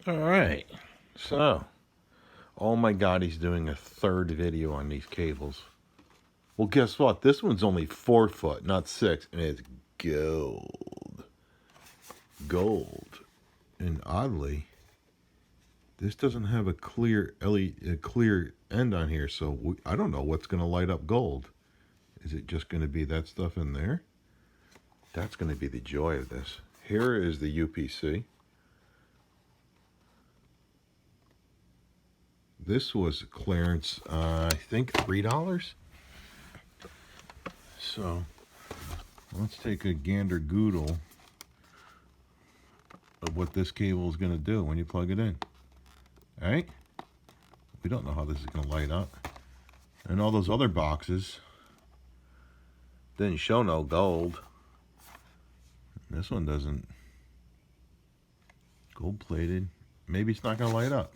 Alright, so, oh my god, he's doing a third video on these cables. Well, guess what? This one's only 4 foot, not 6, and it's gold. Gold. And oddly, this doesn't have a clear a clear end on here, so I don't know what's going to light up gold. Is it just going to be that stuff in there? That's going to be the joy of this. Here is the UPC. This was clearance, I think $3. So let's take a gander goodle of what this cable is going to do when you plug it in. All right? We don't know how this is going to light up. And all those other boxes didn't show no gold. This one doesn't. Gold plated. Maybe it's not going to light up.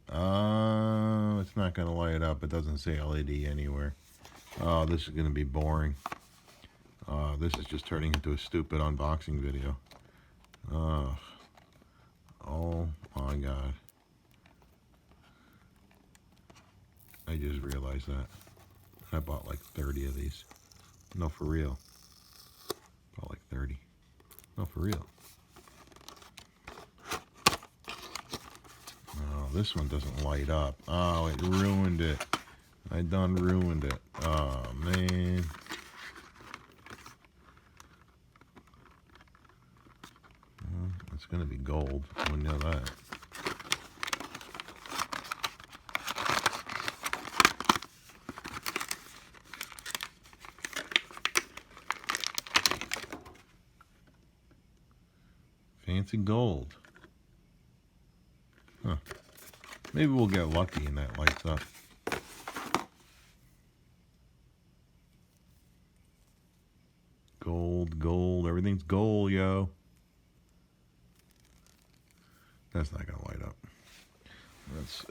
It's not going to light up. It doesn't say LED anywhere. Oh, this is going to be boring. This is just turning into a stupid unboxing video. Oh my god. I just realized that. I bought like 30 of these. No, for real. Bought like 30. No, for real. Oh, this one doesn't light up. Oh, it ruined it. I done ruined it. Oh, man. Well, it's going to be gold. We know that. Fancy gold. Huh. Maybe we'll get lucky and that lights up. Gold, gold, everything's gold, yo. That's not gonna light up. Let's see.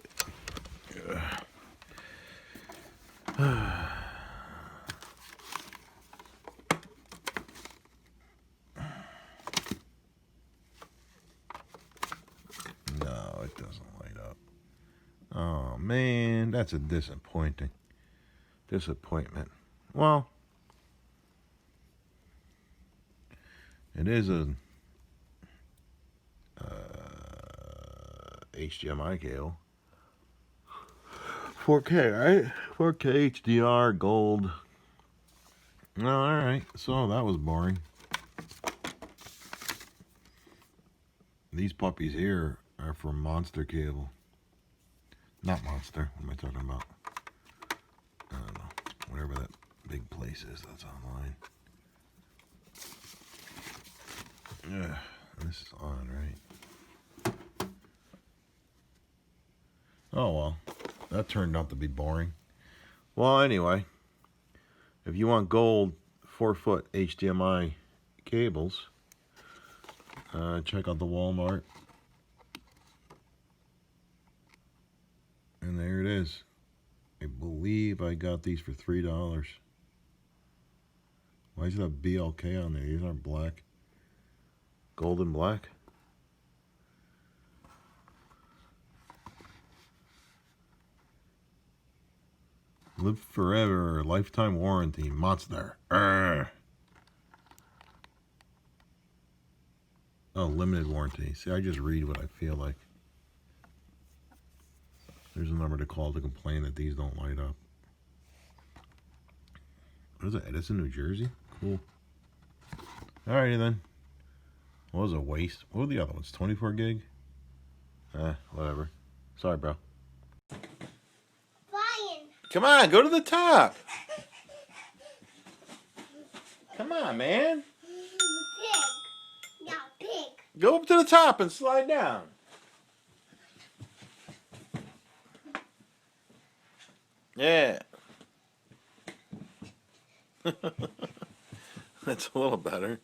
No, it doesn't light up. Oh man, that's a disappointment. Well, it is a HDMI cable. 4K, right? 4K HDR gold. Oh, alright, so that was boring. These puppies here are from Monster Cable. Not Monster, what am I talking about? I don't know. Whatever that big place is that's online. Yeah, this is on, right? Oh well, that turned out to be boring. Well, anyway, if you want gold 4-foot HDMI cables, check out the Walmart. And there it is. I believe I got these for $3. Why is that BLK on there? These aren't black. Gold and black. Live forever, lifetime warranty, Monster. Arrgh. Oh, limited warranty. See, I just read what I feel like. There's a number to call to complain that these don't light up. What is it, Edison, New Jersey? Cool. Alrighty then. What was a waste? What were the other ones? 24 gig? Whatever. Sorry, bro. Brian. Come on, go to the top. Come on, man. Pig. Now pig. Go up to the top and slide down. Yeah. That's a little better.